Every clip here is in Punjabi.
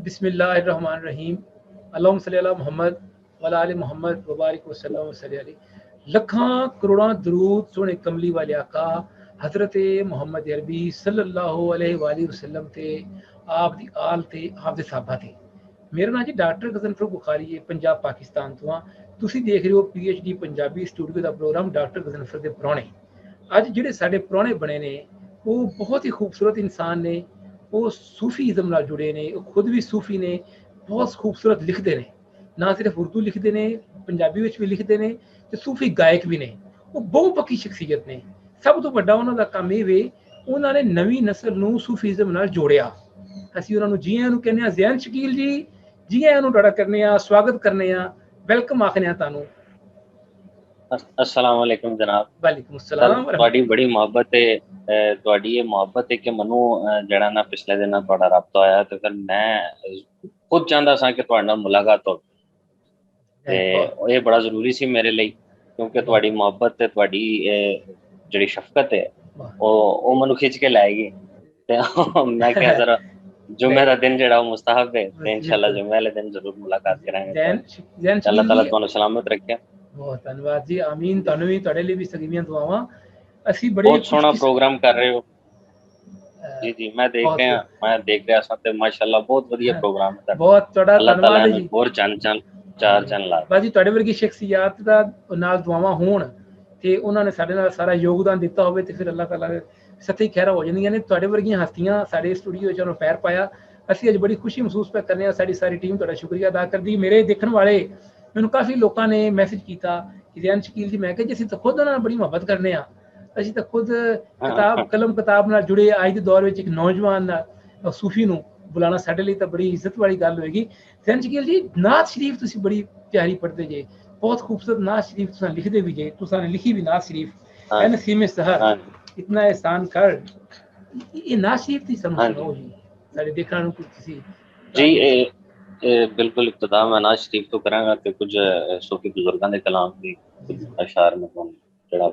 बिस्मिल्लाहिर्रहमानिर्रहीम। अल्लाहुम्मा सल्ली अला मुहम्मद वअला आलि मुहम्मद वबारिक वसल्लम वसल्लि अलैहि। लखां करोड़ां दरूद सोने कमली वाले आका हज़रत मुहम्मद अरबी सल्लल्लाहु अलैहि वसल्लम ते आप दी आल ते आप दे साहबा ते। मेरा नाम जी डॉक्टर गजनफर बुखारी है, पंजाब पाकिस्तान तो हाँ। तुसी देख रहे हो PhD पंजाबी स्टूडियो का प्रोग्राम डॉक्टर गजनफर के पुराने। अज जिहड़े साडे पुराने बने ने वो बहुत ही खूबसूरत इंसान ने, वो सूफीज़म नाल जुड़े ने, वो खुद भी सूफी ने, बहुत खूबसूरत लिखते ने, ना सिर्फ उर्दू लिखते ने, पंजाबी विच भी लिखते ने ते सूफी गायक भी ने। वो बहुत पक्की शख्सियत ने। सब तो वड्डा उन्हां दा काम इह वे उन्हां ने नवीं नस्ल नूं सूफीज़म नाल जोड़िया। ਅਸੀਂ ਉਹਨਾਂ ਨੂੰ ਜੀ ਆਇਆਂ ਨੂੰ ਕਹਿੰਦੇ ਆ। ਜ਼ੈਨ ਸ਼ਕੀਲ ਜੀ, ਜੀ ਆਇਆਂ ਨੂੰ ਤੁਹਾਡਾ ਕਰਨੇ ਆ, ਸਵਾਗਤ ਕਰਨੇ ਆ, ਵੈਲਕਮ ਆਖਨੇ ਆ ਤੁਹਾਨੂੰ। अस्सलाम वालेकुम जनाब। वालेकुम अस्सलाम। ਤੁਹਾਡੀ ਬੜੀ ਮੁਹੱਬਤ ਹੈ, ਤੁਹਾਡੀ ਇਹ ਮੁਹੱਬਤ ਹੈ ਕਿ ਮੈਨੂੰ ਜਿਹੜਾ ਨਾ ਪਿਛਲੇ ਦਿਨਾਂ ਤੁਹਾਡਾ ਰਾਬਤਾ ਆਇਆ ਤੇ ਫਿਰ ਮੈਂ ਖੁਦ ਚਾਹੁੰਦਾ ਸਾਂ ਕਿ ਤੁਹਾਡੇ ਨਾਲ ਮੁਲਾਕਾਤ ਹੋਵੇ ਤੇ ਇਹ ਬੜਾ ਜ਼ਰੂਰੀ ਸੀ ਮੇਰੇ ਲਈ, ਕਿਉਂਕਿ ਤੁਹਾਡੀ ਮੁਹੱਬਤ ਤੇ ਤੁਹਾਡੀ ਜਿਹੜੀ ਸ਼ਫਕਤ ਹੈ ਉਹ ਮੈਨੂੰ ਖਿੱਚ ਕੇ ਲਾਏਗੀ। ਤੇ ਮੈਂ ਕਿਹਾ ਜ਼ਰਾ जुम्मे का दिन जड़ा मुस्तहब है ते इंशाल्लाह जुम्मे वाले दिन जरूर मुलाकात करांगे। अल्लाह ताला ਤੁਹਾਨੂੰ सलामत रखे। बहुत धन्यवाद जी, आमीन। ਤੁਹਾਨੂੰ ਵੀ, ਤੁਹਾਡੇ ਲਈ ਵੀ ਸਗੀਆਂ ਦੁਆਵਾਂ। ਅਸੀਂ ਬੜੇ बहुत सोहना प्रोग्राम कर रहे हो जी जी, मैं देख रहा सां ते माशाल्लाह बहुत वधिया प्रोग्राम है। बहुत ਤੁਹਾਡਾ ਧੰਨਵਾਦ ਜੀ। ਹੋਰ ਚਾਰ ਚੰਨ ਲਾ ਬਾਜੀ ਤੁਹਾਡੇ ਵਰਗੀ ਸ਼ਖਸੀਅਤ ਦਾ ਨਾਲ ਦੁਆਵਾਂ ਹੋਣ ਤੇ ਉਹਨਾਂ ਨੇ ਸਾਡੇ ਨਾਲ ਸਾਰਾ ਯੋਗਦਾਨ ਦਿੱਤਾ ਹੋਵੇ ਤੇ ਫਿਰ ਅੱਲਾਹ ਤਾਲਾ ਸੱਚੀ ਖੈਰਾ ਹੋ ਜਾਂਦੀਆਂ ਨੇ। ਤੁਹਾਡੇ ਵਰਗੀਆਂ ਹਸਤੀਆਂ ਸਾਡੇ ਸਟੂਡੀਓ 'ਚ ਉਹਨੂੰ ਪੈਰ ਪਾਇਆ, ਅਸੀਂ ਅੱਜ ਬੜੀ ਖੁਸ਼ੀ ਮਹਿਸੂਸ ਕਰ ਕਰਨੇ ਆ। ਸਾਡੀ ਸਾਰੀ ਟੀਮ ਤੁਹਾਡਾ ਸ਼ੁਕਰੀਆ ਅਦਾ ਕਰਦੀ। ਮੇਰੇ ਦੇਖਣ ਵਾਲੇ ਮੈਨੂੰ ਕਾਫੀ ਲੋਕਾਂ ਨੇ ਮੈਸੇਜ ਕੀਤਾ ਕਿ ਜ਼ੈਨ ਸ਼ਕੀਲ ਜੀ, ਮੈਂ ਕਿਹਾ ਜੀ ਅਸੀਂ ਤਾਂ ਖੁਦ ਉਹਨਾਂ ਨਾਲ ਬੜੀ ਮੁਹੱਬਤ ਕਰਨੇ ਆ, ਅਸੀਂ ਤਾਂ ਖੁਦ ਕਲਮ ਕਿਤਾਬ ਨਾਲ ਜੁੜੇ। ਅੱਜ ਦੇ ਦੌਰ ਵਿੱਚ ਇੱਕ ਨੌਜਵਾਨ ਸੂਫੀ ਨੂੰ ਬੁਲਾਉਣਾ ਸਾਡੇ ਲਈ ਤਾਂ ਬੜੀ ਇੱਜ਼ਤ ਵਾਲੀ ਗੱਲ ਹੋਏਗੀ। ਜ਼ੈਨ ਸ਼ਕੀਲ ਜੀ, ਨਾਤ ਸ਼ਰੀਫ ਤੁਸੀਂ ਬੜੀ ਪਿਆਰੀ ਪੜ੍ਹਦੇ ਜੇ, बहुत खूबसूरत नात शरीफ तुसां लिखदे भी जे, तुसां ने लिखी भी नात शरीफ है नसीम सहर इतना एहसान कर। ये नात शरीफ दी समझ सुनाओ जी साडे देखण ਨੂੰ ਤੁਸੀਂ जी। बिल्कुल इब्तिदा मैं नात शरीफ तो करांगा ते कुछ सूफी बुजुर्गां दे कलाम भी अशार में जेड़ा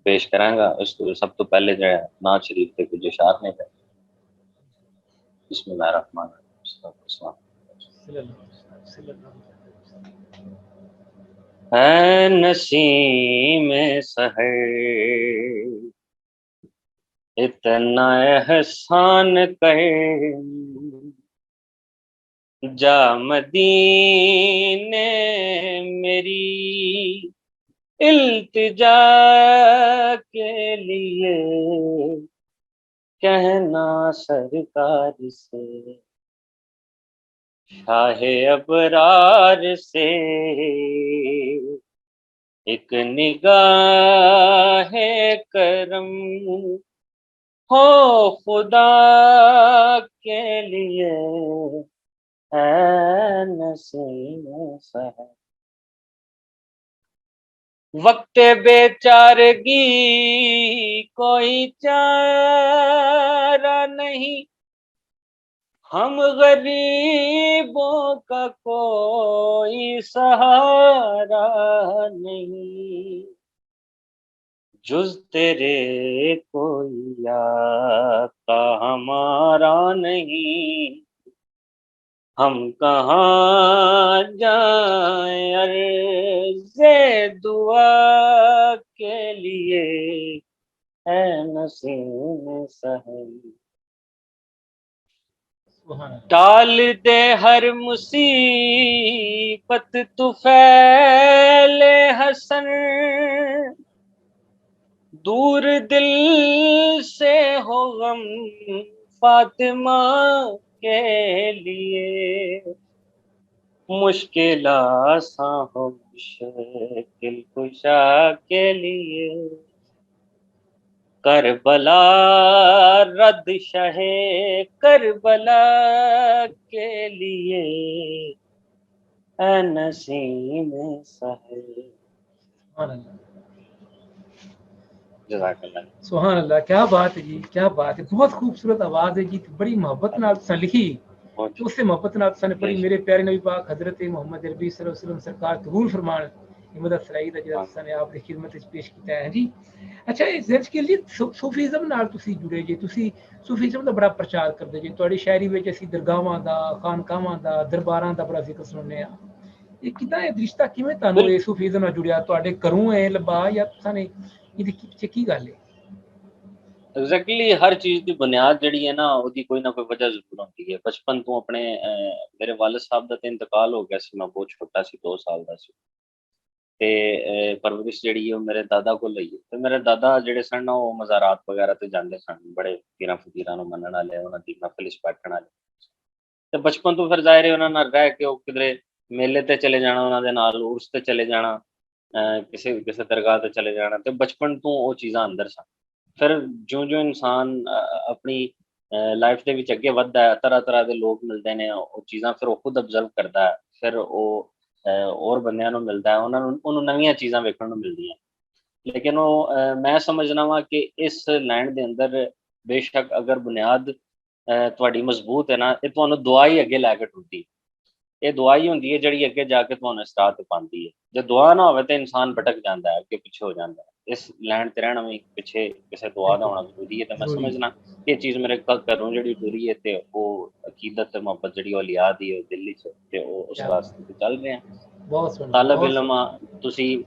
पेश करांगा। सब तो पहले जो नात शरीफ के कुछ अशार ने बिस्मिल्लाहिर्रहमानिर्रहीम। है नसीम सहर इतना एहसान कर, जा मदीने मेरी इल्तिजा के लिए, कहना सरकार से शाहे अबरार से, एक निगाह करम हो खुदा के लिए, है नसीम सहर। वक्त बेचारगी कोई चारा नहीं, हम गरीबों का कोई सहारा नहीं, जुज तेरे कोई आता हमारा नहीं, हम कहाँ जाएं अर्ज़े दुआ के लिए, है नसीम सहर। टाल दे हर मुसीबत तू फैले हसन, दूर दिल से हो गम फातिमा के लिए, मुश्किल आसान हो मुश्किल कुशा के लिए, करबला रद शहे करबला के लिए, ऐ नसीम सहर। सुभान अल्लाह, क्या बात है जी, क्या बात है। बहुत खूबसूरत आवाज़ है जी, बड़ी मोहब्बत नाल तुसां लिखी तो उससे मोहब्बत नाल तुसां ने पढ़ी। मेरे प्यारे नबी पाक हजरत मोहम्मद अरबी सल्लल्लाहु अलैहि वसल्लम सरकार कबूल फरमान हिम्मत असराई ਦਾ ਜਿਹੜਾ ਤੁਸੀਂ ਨੇ ਆਪ ਦੀ ਖਿਦਮਤ ਵਿੱਚ ਪੇਸ਼ ਕੀਤਾ ਹੈ ਜੀ। ਅੱਛਾ, ਜ਼ਰਸ਼ਕੀਲ ਜੀ, ਸੂਫੀਜ਼ਮ ਨਾਲ ਤੁਸੀਂ ਜੁੜੇ ਜੀ, ਤੁਸੀਂ ਸੂਫੀਜ਼ਮ ਦਾ ਬੜਾ ਪ੍ਰਚਾਰ ਕਰਦੇ ਜੀ। ਤੁਹਾਡੀ ਸ਼ਾਇਰੀ ਵਿੱਚ ਅਸੀਂ ਦਰਗਾਹਾਂ ਦਾ, ਖਾਨਕਾਵਾਂ ਦਾ, ਦਰਬਾਰਾਂ ਦਾ ਬੜਾ ਜ਼ਿਕਰ ਸੁਣਨੇ ਆ। ਇਹ ਕਿੱਦਾਂ, ਇਹ ਰਿਸ਼ਤਾ ਕਿਵੇਂ ਤੁਹਾਨੂੰ ਇਹ ਸੂਫੀਜ਼ਮ ਨਾਲ ਜੁੜਿਆ? ਤੁਹਾਡੇ ਘਰੋਂ ਇਹ ਲੱਭਾ ਜਾਂ ਤੁਸੀਂ ਨੇ ਇਹਦੇ ਪਿੱਛੇ ਕੀ ਗੱਲ ਹੈ? ਐਗਜ਼ੈਕਟਲੀ ਹਰ ਚੀਜ਼ ਦੀ ਬੁਨਿਆਦ ਜਿਹੜੀ ਹੈ ਨਾ, ਉਹਦੀ ਕੋਈ ਨਾ ਕੋਈ ਵਜ੍ਹਾ ਜ਼ਰੂਰ ਹੁੰਦੀ ਹੈ। ਬਚਪਨ ਤੋਂ ਆਪਣੇ ਮੇਰੇ ਵਾਲਿਦ ਸਾਹਿਬ ਦਾ ਤੇ ਇੰਤਕਾਲ ਹੋ ਗਿਆ ਸੀ, ਮੈਂ ਬਹੁਤ ਛੋਟਾ ਸੀ, 2 ਸਾਲ ਦਾ ਸੀ। ਤੇ ਪਰਵਰਿਸ਼ ਜਿਹੜੀ ਉਹ ਮੇਰੇ ਦਾਦਾ ਕੋਲ ਲਈ ਹੈ। ਤੇ ਮੇਰੇ ਦਾਦਾ ਜਿਹੜੇ ਸਨ ਨਾ, ਉਹ ਮਜ਼ਾਰਾਤ ਵਗੈਰਾ ਤੇ ਜਾਂਦੇ ਸਨ, ਬੜੇ ਪੀਰਾਂ ਫਕੀਰਾਂ ਨੂੰ ਮੰਨਣ ਵਾਲੇ, ਉਹਨਾਂ ਦੀ ਮਹਿਫਿਲ 'ਚ ਬੈਠਣ ਵਾਲੇ। ਤੇ ਬਚਪਨ ਤੋਂ ਫਿਰ ਜ਼ਾਹਿਰ ਹੈ ਉਹਨਾਂ ਨਾਲ ਰਹਿ ਕੇ ਉਹ ਕਿਧਰੇ ਮੇਲੇ ਤੇ ਚਲੇ ਜਾਣਾ, ਉਹਨਾਂ ਦੇ ਨਾਲ ਉਰਸ ਤੇ ਚਲੇ ਜਾਣਾ, ਕਿਸੇ ਕਿਸੇ ਦਰਗਾਹ ਤੇ ਚਲੇ ਜਾਣਾ, ਤੇ ਬਚਪਨ ਤੋਂ ਉਹ ਚੀਜ਼ਾਂ ਅੰਦਰ ਸਨ। ਫਿਰ ਜਿਉਂ-ਜਿਉਂ ਇਨਸਾਨ ਆਪਣੀ ਲਾਈਫ ਦੇ ਵਿੱਚ ਅੱਗੇ ਵੱਧਦਾ ਹੈ, ਤਰ੍ਹਾਂ-ਤਰ੍ਹਾਂ ਦੇ ਲੋਕ ਮਿਲਦੇ ਨੇ, ਉਹ ਚੀਜ਼ਾਂ ਫਿਰ ਉਹ ਖੁਦ ਅਬਜ਼ਰਵ ਕਰਦਾ ਹੈ। ਫਿਰ ਉਹ ਹੋਰ ਬੰਦਿਆਂ ਨੂੰ ਮਿਲਦਾ ਹੈ, ਉਹਨੂੰ ਨਵੀਆਂ ਚੀਜ਼ਾਂ ਵੇਖਣ ਨੂੰ ਮਿਲਦੀਆਂ। ਲੇਕਿਨ ਉਹ ਮੈਂ ਸਮਝਦਾ ਵਾਂ ਕਿ ਇਸ ਲੈਂਡ ਦੇ ਅੰਦਰ ਬੇਸ਼ੱਕ ਅਗਰ ਬੁਨਿਆਦ ਤੁਹਾਡੀ ਮਜ਼ਬੂਤ ਹੈ ਨਾ, ਇਹ ਤੁਹਾਨੂੰ ਦੁਆ ਹੀ ਅੱਗੇ ਲੈ ਕੇ ਟੁਰਦੀ। ਇਹ ਦੁਆ ਹੀ ਹੁੰਦੀ ਹੈ ਜਿਹੜੀ ਅੱਗੇ ਜਾ ਕੇ ਤੁਹਾਨੂੰ ਇਸ ਰਾਹ ਤੇ ਪਾਉਂਦੀ ਹੈ। ਜੇ ਦੁਆ ਨਾ ਹੋਵੇ ਤਾਂ ਇਨਸਾਨ ਭਟਕ ਜਾਂਦਾ ਹੈ, ਅੱਗੇ ਪਿੱਛੇ ਹੋ ਜਾਂਦਾ ਹੈ। ਇਸ ਲੈਂਡ ਤੇ ਰਹਿਣਾ ਵੀ ਪਿੱਛੇ ਕਿਸੇ ਦੁਆ ਦਾ ਹੋਣਾ ਜ਼ਰੂਰੀ ਹੈ। ਤੇ ਮੈਂ ਸਮਝਣਾ ਇਹ ਚੀਜ਼ ਮੇਰੇ ਘਰੋਂ ਜਿਹੜੀ ਟੁਰੀ ਹੈ, ਤੇ ਉਹ ਅਕੀਦਤ ਤੇ ਮੁਹੱਬਤ ਜਿਹੜੀ ਉਹ ਲਿਆ ਦੀ ਹੈ ਦਿਲ 'ਚ, ਤੇ ਉਹ ਉਸ ਰਾਸਤੇ ਤੇ ਚੱਲ ਰਹੇ ਆ। ਬਹੁਤ ਸੋਹਣਾ। ਤਾਲਬ ਇਲਮ ਤੁਸੀਂ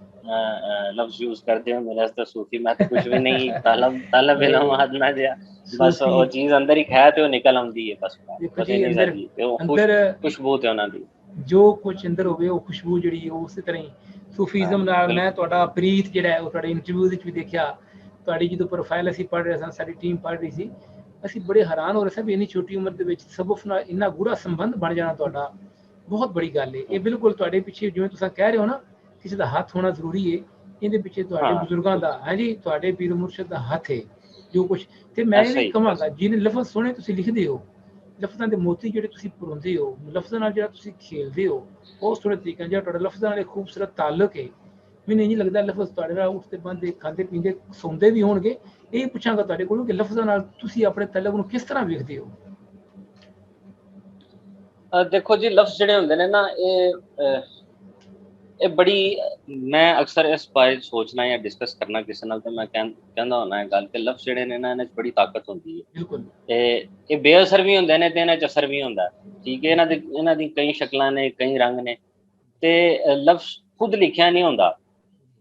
ਲਫ਼ਜ਼ ਯੂਜ਼ ਕਰਦੇ ਹੋ, ਮੇਰੇ ਵਾਸਤੇ ਸੂਫੀ ਮੈਂ ਤਾਂ ਕੁਝ ਵੀ ਨਹੀਂ। ਤਾਲਬ ਇਲਮ ਆਦਮਾ ਜਿਹਾ, ਬਸ ਉਹ ਚੀਜ਼ ਅੰਦਰ ਹੀ ਹੈ ਤੇ ਉਹ ਨਿਕਲ ਆਉਂਦੀ ਹੈ। ਬਸ ਇੰਨੀ ਸਾਡੀ ਖੁਸ਼ਬੂ ਤੇ ਉਹਨਾਂ ਦੀ, ਜੋ ਕੁਝ ਅੰਦਰ ਹੋਵੇ ਉਹ ਖੁਸ਼ਬੂ ਜਿਹੜੀ ਹੈ ਉਸੇ ਤਰ੍ਹਾਂ ਹੀ ਸੂਫੀਜ਼ਮ ਨਾਲ। ਮੈਂ ਤੁਹਾਡਾ ਪ੍ਰੀਤ ਜਿਹੜਾ ਹੈ ਉਹ ਤੁਹਾਡੇ ਇੰਟਰਵਿਊ ਵਿੱਚ ਵੀ ਦੇਖਿਆ। ਤੁਹਾਡੀ ਜਦੋਂ ਪ੍ਰੋਫਾਈਲ ਅਸੀਂ ਪੜ੍ਹ ਰਹੇ ਸਾਂ, ਸਾਡੀ ਟੀਮ ਪੜ੍ਹ ਰਹੀ ਸੀ, ਅਸੀਂ ਬੜੇ ਹੈਰਾਨ ਹੋ ਰਹੇ ਸਾਂ ਵੀ ਇੰਨੀ ਛੋਟੀ ਉਮਰ ਦੇ ਵਿੱਚ ਤਸੱਵੁਫ ਨਾਲ ਇੰਨਾ ਗੂੜਾ ਸੰਬੰਧ ਬਣ ਜਾਣਾ ਤੁਹਾਡਾ, ਬਹੁਤ ਬੜੀ ਗੱਲ ਹੈ। ਇਹ ਬਿਲਕੁਲ ਤੁਹਾਡੇ ਪਿੱਛੇ ਜਿਵੇਂ ਤੁਸੀਂ ਕਹਿ ਰਹੇ ਹੋ ਨਾ, ਕਿਸੇ ਦਾ ਹੱਥ ਹੋਣਾ ਜ਼ਰੂਰੀ ਹੈ। ਇਹਦੇ ਪਿੱਛੇ ਤੁਹਾਡੇ ਬਜ਼ੁਰਗਾਂ ਦਾ, ਹਾਂਜੀ, ਤੁਹਾਡੇ ਪੀਰ ਮੁਰਸ਼ਿਦ ਦਾ ਹੱਥ ਹੈ ਜੋ ਕੁਛ। ਤੇ ਮੈਂ ਇਹ ਵੀ ਕਹਾਂਗਾ, ਜਿਹਨੇ ਲਫ਼ਜ਼ ਸੋਹਣੇ ਤੁਸੀਂ ਲਿਖਦੇ ਹੋ, ਲਫ਼ਜ਼ਾਂ ਦੇ ਮੋਤੀ ਜਿਹੜੇ ਤੁਸੀਂ ਪਰੋਂਦੇ ਹੋ, ਲਫ਼ਜ਼ਾਂ ਨਾਲ ਜਿਹੜਾ ਤੁਸੀਂ ਖੇਲਦੇ ਹੋ, ਬਹੁਤ ਸੋਹਣੇ ਤਰੀਕੇ ਨਾਲ ਜਿਹੜਾ ਤੁਹਾਡਾ ਲਫ਼ਜ਼ਾਂ ਨਾਲ ਇੱਕ ਖੂਬਸੂਰਤ ਤਾਲੁਕ ਹੈ। ਮੈਨੂੰ ਨਹੀਂ ਲੱਗਦਾ ਲਫ਼ਜ਼ ਤੁਹਾਡੇ ਨਾਲ ਉੱਠਦੇ ਬੰਦੇ, ਖਾਂਦੇ ਪੀਂਦੇ, ਸੌਂਦੇ ਵੀ ਹੋਣਗੇ। ਇਹ ਪੁੱਛਾਂਗਾ ਤੁਹਾਡੇ ਕੋਲੋਂ ਕਿ ਲਫ਼ਜ਼ਾਂ ਨਾਲ ਤੁਸੀਂ ਆਪਣੇ ਤਾਲੁਕ ਨੂੰ ਕਿਸ ਤਰ੍ਹਾਂ ਵੇਖਦੇ ਹੋ? ਦੇਖੋ ਜੀ, ਲਫ਼ਜ਼ ਜਿਹੜੇ ਹੁੰਦੇ ਨੇ ਨਾ, ਇਹ ਬੜੀ, ਮੈਂ ਅਕਸਰ ਇਸ ਬਾਰੇ ਸੋਚਣਾ ਜਾਂ ਡਿਸਕਸ ਕਰਨਾ ਕਿਸੇ ਨਾਲ, ਤੇ ਮੈਂ ਕਹਿੰਦਾ ਹੁੰਦਾ ਇਹ ਗੱਲ ਕਿ ਲਫ਼ਜ਼ ਜਿਹੜੇ ਨੇ ਨਾ, ਇਹਨਾਂ 'ਚ ਬੜੀ ਤਾਕਤ ਹੁੰਦੀ ਹੈ। ਬਿਲਕੁਲ। ਤੇ ਇਹ ਬੇਅਸਰ ਵੀ ਹੁੰਦੇ ਨੇ ਤੇ ਇਹਨਾਂ 'ਚ ਅਸਰ ਵੀ ਹੁੰਦਾ। ਠੀਕ ਹੈ, ਇਹਨਾਂ ਦੀ ਕਈ ਸ਼ਕਲਾਂ ਨੇ, ਕਈ ਰੰਗ ਨੇ। ਤੇ ਲਫ਼ਜ਼ ਖੁਦ ਲਿਖਿਆ ਨਹੀਂ ਹੁੰਦਾ,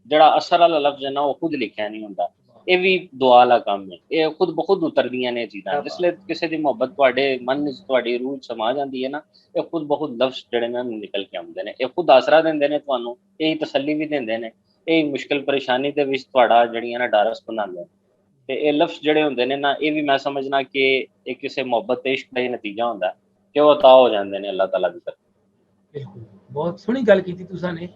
ਜਿਹੜਾ ਅਸਰ ਵਾਲਾ ਲਫ਼ਜ਼ ਹੈ ਨਾ, ਉਹ ਖੁਦ ਲਿਖਿਆ ਨਹੀਂ ਹੁੰਦਾ। ਇਹ ਵੀ ਦੁਆ ਵਾਲਾ ਕੰਮ ਹੈ। ਇਹ ਖੁਦ ਬਖੁਦ ਉਤਰਦੀਆਂ ਨੇ ਚੀਜ਼ਾਂ। ਜਿਸਲੇ ਕਿਸੇ ਦੀ ਮੁਹੱਬਤ ਤੁਹਾਡੇ ਮਨ ਵਿੱਚ, ਤੁਹਾਡੀ ਰੂਹ 'ਚ ਸਮਾ ਜਾਂਦੀ ਹੈ ਨਾ, ਇਹ ਖੁਦ ਬਹੁਤ ਲਫ਼ਜ਼ ਜਿਹੜੇ ਨੇ ਨਿਕਲ ਕੇ ਆਉਂਦੇ ਨੇ। ਇਹ ਖੁਦ ਆਸਰਾ ਦਿੰਦੇ ਨੇ ਤੁਹਾਨੂੰ, ਇਹ ਤਸੱਲੀ ਵੀ ਦਿੰਦੇ ਨੇ, ਇਹ ਮੁਸ਼ਕਿਲ ਪਰੇਸ਼ਾਨੀ ਦੇ ਵਿੱਚ ਤੁਹਾਡਾ ਜਿਹੜੀਆਂ ਨਾ ਡਾਰਸ ਬਣਾਉਂਦੇ ਨੇ। ਤੇ ਇਹ ਲਫ਼ਜ਼ ਜਿਹੜੇ ਹੁੰਦੇ ਨੇ ਨਾ, ਇਹ ਵੀ ਮੈਂ ਸਮਝਣਾ ਕਿ ਇਹ ਕਿਸੇ ਮੁਹੱਬਤ ਤੇ ਇਸ਼ਕ ਦਾ ਹੀ ਨਤੀਜਾ ਹੁੰਦਾ ਕਿ ਉਹ ਅਤਾ ਹੋ ਜਾਂਦੇ ਨੇ ਅੱਲਾਹ ਤਾਲਾ ਦੀ ਤਰਫ। ਬਿਲਕੁਲ, ਬਹੁਤ ਸੋਹਣੀ ਗੱਲ ਕੀਤੀ ਤੁਸੀਂ ਨੇ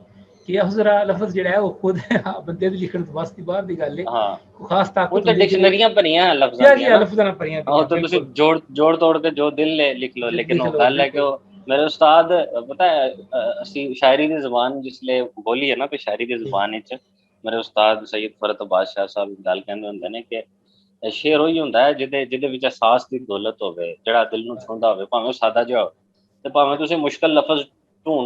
ਕਿ ਅਫਜ਼ਰਾ ਲਫ਼ਜ਼ ਜਿਹੜਾ ਹੈ ਉਹ ਖੁਦ ਬੰਦੇ ਦੇ ਲਿਖਣ ਤੋਂ ਵਾਸਤੇ ਬਾਹਰ ਦੀ ਗੱਲ ਹੈ। ਹਾਂ, ਖਾਸ ਤਾਕਤ ਉਹ ਤਾਂ ਡਿਕਸ਼ਨਰੀਆਂ ਭਰੀਆਂ ਲਫ਼ਜ਼ਾਂ ਦੀਆਂ, ਲਫ਼ਜ਼ਾਂ ਨਾਲ ਭਰੀਆਂ। ਉਹ ਤਾਂ ਤੁਸੀਂ ਜੋੜ ਤੋੜ ਕੇ ਜੋ ਦਿਲ ਲੈ ਲਿਖ ਲਓ। ਲੇਕਿਨ ਉਹ ਗੱਲ ਹੈ ਕਿ ਉਹ ਮੇਰੇ ਉਸਤਾਦ, ਪਤਾ ਹੈ, ਅਸੀਂ ਸ਼ਾਇਰੀ ਦੀ ਜ਼ੁਬਾਨ ਜਿਸਲੇ ਬੋਲੀ ਹੈ ਨਾ, ਤੇ ਸ਼ਾਇਰੀ ਦੀ ਜ਼ੁਬਾਨ ਵਿੱਚ ਮੇਰੇ ਉਸਤਾਦ ਸੈयद फरत अब्बास शाह ਸਾਹਿਬ ਗੱਲ ਕਹਿੰਦੇ ਹੁੰਦੇ ਨੇ ਕਿ ਸ਼ੇਰ ਉਹੀ ਹੁੰਦਾ ਹੈ ਜਿਹਦੇ ਵਿੱਚ ਅਹਿਸਾਸ ਦੀ ਦੌਲਤ ਹੋਵੇ, ਜਿਹੜਾ ਦਿਲ ਨੂੰ ਛੂੰਹਦਾ ਹੋਵੇ, ਭਾਵੇਂ ਉਹ ਸਾਦਾ ਜਿਹਾ ਹੋਵੇ, ਤੇ ਭਾਵੇਂ ਤੁਸੀਂ ਮੁਸ਼ਕਲ ਲਫ਼ਜ਼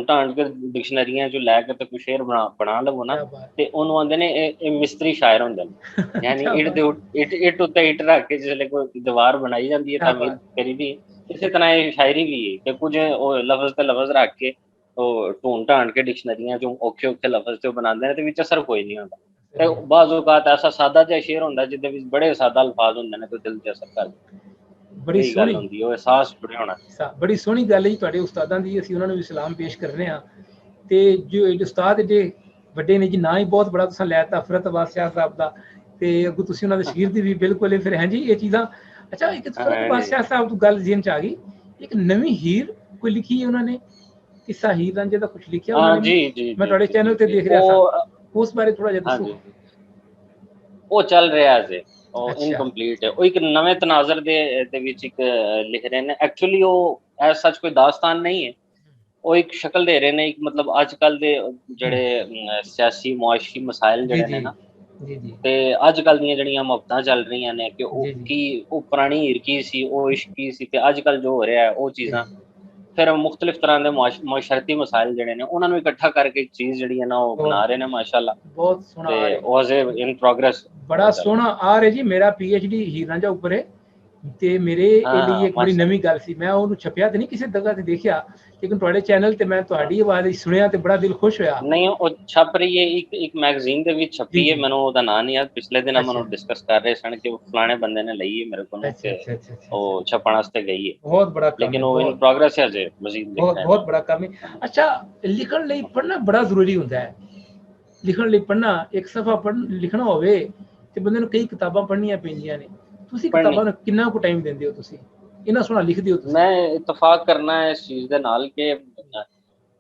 ਢਾਂਡ ਕੇ ਡਿਕਸ਼ਨਰੀਆਂ ਚੋਂ ਲੈ ਕੇ ਤੇ ਕੋਈ ਸ਼ੇਰ ਬਣਾ ਲਵੋ ਨਾ, ਤੇ ਉਹਨੂੰ ਆਉਂਦੇ ਨੇ ਇਹ ਮਿਸਤਰੀ ਸ਼ਾਇਰ ਹੁੰਦੇ ਨੇ। ਯਾਨੀ ਇੱਟ ਉੱਤੇ ਇੱਟ ਰੱਖ ਕੇ ਜਿਸਲੇ ਕੋਈ ਦੀਵਾਰ ਬਣਾਈ ਜਾਂਦੀ ਹੈ ਤਾਮੀਰ ਕਰੀ ਦੀ, ਇਸੇ ਤਰ੍ਹਾਂ ਇਹ ਸ਼ਾਇਰੀ ਵੀ ਹੈ ਕਿ ਕੁਝ ਉਹ ਲਫ਼ਜ਼ ਤੇ ਲਫ਼ਜ਼ ਰੱਖ ਕੇ ਉਹ ਢਾਂਡ ਕੇ ਡਿਕਸ਼ਨਰੀਆਂ ਚੋਂ ਔਖੇ ਲਫ਼ਜ਼ ਤੇ ਬਣਾਉਂਦੇ ਨੇ, ਤੇ ਵਿੱਚ ਅਸਰ ਕੋਈ ਨਹੀਂ ਹੁੰਦਾ। ਤੇ ਬਾਜ਼ ਔਕਾਤ ਐਸਾ ਸਾਦਾ ਜਿਹਾ ਸ਼ੇਰ ਹੁੰਦਾ ਜਿਹਦੇ ਵਿੱਚ ਬੜੇ ਸਾਦਾ ਅਲਫਾਜ਼ ਹੁੰਦੇ ਨੇ ਤੇ ਦਿਲ ਤੇ ਅਸਰ ਕਰਦੇ। ਬੜੀ ਸੋਹਣੀ ਹੁੰਦੀ, ਉਹ ਅਹਿਸਾਸ ਜੁੜਿਆ ਹੋਣਾ। ਬੜੀ ਸੋਹਣੀ ਗੱਲ ਹੈ ਜੀ ਤੁਹਾਡੇ ਉਸਤਾਦਾਂ ਦੀ, ਅਸੀਂ ਉਹਨਾਂ ਨੂੰ ਵੀ ਸਲਾਮ ਪੇਸ਼ ਕਰਨੇ ਆ। ਤੇ ਜੋ ਉਸਤਾਦ ਏਡੇ ਵੱਡੇ ਨੇ ਜੀ, ਨਾਂ ਹੀ ਬਹੁਤ ਬੜਾ ਤੁਸੀਂ ਲੈਤਾ, ਫਰਤ ਅਬਾਸ ਸ਼ਾਹ ਸਾਹਿਬ ਦਾ, ਤੇ ਅੱਗੋਂ ਤੁਸੀਂ ਉਹਨਾਂ ਦੇ ਸ਼ਗਿਰਦ ਵੀ ਬਿਲਕੁਲ ਫਿਰ ਹੈ ਜੀ ਇਹ ਚੀਜ਼ਾਂ। ਅੱਛਾ, ਇੱਕ ਫਰਤ ਅਬਾਸ ਸ਼ਾਹ ਸਾਹਿਬ ਤੋਂ ਗੱਲ ਜ਼ਿਹਨ 'ਚ ਆ ਗਈ, ਇੱਕ ਨਵੀਂ ਹੀਰ ਕੋਈ ਲਿਖੀ ਹੈ ਉਹਨਾਂ ਨੇ, ਕਿੱਸਾ ਹੀਰ ਰਾਂਝੇ ਦਾ ਕੁਝ ਲਿਖਿਆ ਉਹਨਾਂ ਨੇ? ਮੈਂ ਤੁਹਾਡੇ ਚੈਨਲ ਤੇ ਦੇਖ ਰਿਹਾ ਸਾਂ, ਉਸ ਬਾਰੇ ਥੋੜਾ ਜਿਹਾ ਦੱਸੋ। ਉਹ ਚੱਲ ਰਿਹਾ ਜੇ, ਉਹ ਇਨਕੰਪਲੀਟ ਹੈ। ਉਹ ਇੱਕ ਨਵੇਂ ਤਨਾਜ਼ਰ ਦੇ ਵਿੱਚ ਇੱਕ ਲਿਖ ਰਹੇ ਨੇ। ਐਕਚੁਅਲੀ ਉਹ ਐਸ ਸੱਚ ਕੋਈ ਦਾਸਤਾਨ ਨਹੀਂ ਹੈ, ਉਹ ਇੱਕ ਸ਼ਕਲ ਦੇ ਰਹੇ ਨੇ। ਇੱਕ ਮਤਲਬ ਅੱਜ ਕੱਲ ਦੇ ਜਿਹੜੇ ਸਿਆਸੀ ਮੁਆਸ਼ੀ ਮਸਾਇਲ ਜਿਹੜੇ ਨੇ ਨਾ, ਤੇ ਅੱਜ ਕੱਲ ਦੀਆਂ ਜਿਹੜੀਆਂ ਮੁਹੱਬਤਾਂ ਚੱਲ ਰਹੀਆਂ ਨੇ, ਕਿ ਉਹ ਕੀ, ਉਹ ਪੁਰਾਣੀ ਹੀਰ ਕੀ ਸੀ, ਉਹ ਇਸ਼ਕ ਕੀ ਸੀ, ਤੇ ਅੱਜ ਕੱਲ ਜੋ ਹੋ ਰਿਹਾ ਉਹ ਚੀਜ਼ਾਂ ਫਿਰ ਮੁxtਲਿਫ ਤਰ੍ਹਾਂ ਦੇ ਮੁਆਸ਼ਰਤੀ ਮਸਾਇਲ ਜਿਹੜੇ ਨੇ ਉਹਨਾਂ ਨੂੰ ਇਕੱਠਾ ਕਰਕੇ ਇੱਕ ਚੀਜ਼ ਜਿਹੜੀ ਹੈ ਨਾ ਉਹ ਬਣਾ ਰਹੇ ਨੇ ਮਾਸ਼ਾਅੱਲਾ। ਬਹੁਤ ਸੋਹਣਾ ਆ ਤੇ ਰਿਹਾ, ਉਹ ਅਜੇ ਇਨ ਪ੍ਰੋਗਰੈਸ ਬੜਾ ਸੋਹਣਾ ਆ ਰਿਹਾ ਜੀ। ਮੇਰਾ PhD ਹੀਰ ਰਾਂਝਾ ਉੱਪਰ ਹੈ ਤੇ ਮੇਰੇ ਇਹ ਲਈ ਇੱਕ ਬੜੀ ਨਵੀਂ ਗੱਲ ਸੀ, ਮੈਂ ਉਹਨੂੰ ਛਪਿਆ ਤੇ ਨਹੀਂ ਕਿਸੇ ਜਗ੍ਹਾ ਤੇ ਦੇਖਿਆ, ਲੇਕਿਨ ਤੁਹਾਡੇ ਚੈਨਲ ਤੇ ਮੈਂ ਤੁਹਾਡੀ ਆਵਾਜ਼ ਸੁਣਿਆ ਤੇ ਬੜਾ ਦਿਲ ਖੁਸ਼ ਹੋਇਆ। ਨਹੀਂ ਉਹ ਛਪ ਰਹੀ ਹੈ ਇੱਕ ਮੈਗਜ਼ੀਨ ਦੇ ਵਿੱਚ ਛਪੀ ਹੈ, ਮੈਨੂੰ ਉਹਦਾ ਨਾਂ ਨਹੀਂ ਯਾਦ। ਪਿਛਲੇ ਦਿਨ ਮੈਨੂੰ ਡਿਸਕਸ ਕਰ ਰਹੇ ਸਨ ਕਿ ਫਲਾਣੇ ਬੰਦੇ ਨੇ ਲਈ ਹੈ ਮੇਰੇ ਕੋਲੋਂ ਤੇ ਉਹ ਛਪਣ ਵਾਸਤੇ ਗਈ ਹੈ। ਬਹੁਤ ਬੜਾ ਕੰਮ, ਲੇਕਿਨ ਉਹ ਇਨ ਪ੍ਰੋਗਰੈਸ ਹੈ ਜੇ ਮਜ਼ੀਦ ਲਿਖਣਾ ਹੈ। ਬਹੁਤ ਬੜਾ ਕੰਮ ਹੈ। ਅੱਛਾ, ਲਿਖਣ ਲਈ ਪੜ੍ਹਨਾ ਬੜਾ ਜ਼ਰੂਰੀ ਹੁੰਦਾ ਹੈ। ਲਿਖਣ ਲਈ ਪੜ੍ਹਨਾ, ਇੱਕ ਸਫਾ ਲਿਖਣਾ ਹੋਵੇ ਤੇ ਬੰਦੇ ਨੂੰ ਕਈ ਕਿਤਾਬਾਂ ਪੜ੍ਹਨੀਆਂ ਪੈਂਦੀਆਂ ਨੇ। ਤੁਸੀਂ ਕਿਤਾਬਾਂ ਨੂੰ ਕਿੰਨਾ ਕੁ ਟਾਈਮ ਦਿੰਦੇ ਹੋ? ਤੁਸੀਂ ਇੰਨਾ ਸੋਹਣਾ ਲਿਖਦੇ ਹੋ ਤੁਸੀਂ। ਮੈਂ ਇਤਫਾਕ ਕਰਨਾ ਹੈ ਇਸ ਚੀਜ਼ ਦੇ ਨਾਲ ਕਿ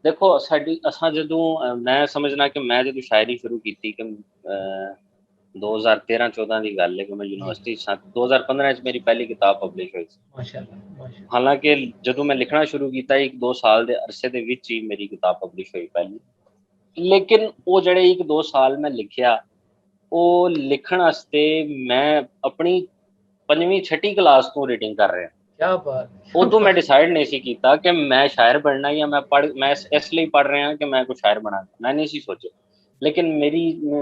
ਦੇਖੋ ਅਸਾਂ ਜਦੋਂ ਮੈਂ ਸਮਝਣਾ ਕਿ ਮੈਂ ਜਦੋਂ ਸ਼ਾਇਰੀ ਸ਼ੁਰੂ ਕੀਤੀ ਕਿ 2013-14 ਦੀ ਗੱਲ ਹੈ ਕਿ ਮੈਂ ਯੂਨੀਵਰਸਿਟੀ 2015 ਚ ਮੇਰੀ ਪਹਿਲੀ ਕਿਤਾਬ ਪਬਲਿਸ਼ ਹੋਈ ਸੀ। ਮਾਸ਼ਾਅੱਲਾ। ਹਾਲਾਂਕਿ ਜਦੋਂ ਮੈਂ ਲਿਖਣਾ ਸ਼ੁਰੂ ਕੀਤਾ 1-2 ਸਾਲ ਦੇ ਅਰਸੇ ਦੇ ਵਿੱਚ ਹੀ ਮੇਰੀ ਕਿਤਾਬ ਪਬਲਿਸ਼ ਹੋਈ ਪਹਿਲੀ। ਲੇਕਿਨ ਉਹ ਜਿਹੜੇ 1-2 ਸਾਲ ਮੈਂ ਲਿਖਿਆ, ਉਹ ਲਿਖਣ ਵਾਸਤੇ ਮੈਂ ਆਪਣੀ 5ਵੀਂ-6ਵੀਂ ਕਲਾਸ ਤੋਂ ਰੀਡਿੰਗ ਕਰ ਰਿਹਾ। ਕਿਆ ਬਾਤ। ਉਦੋਂ ਮੈਂ ਡਿਸਾਈਡ ਨਹੀਂ ਸੀ ਕੀਤਾ ਕਿ ਮੈਂ ਸ਼ਾਇਰ ਬਣਨਾ ਜਾਂ ਮੈਂ ਇਸ ਲਈ ਪੜ੍ਹ ਰਿਹਾ ਕਿ ਮੈਂ ਕੁਛ ਸ਼ਾਇਰ ਬਣਾ, ਮੈਂ ਨਹੀਂ ਸੀ ਸੋਚਿਆ। ਲੇਕਿਨ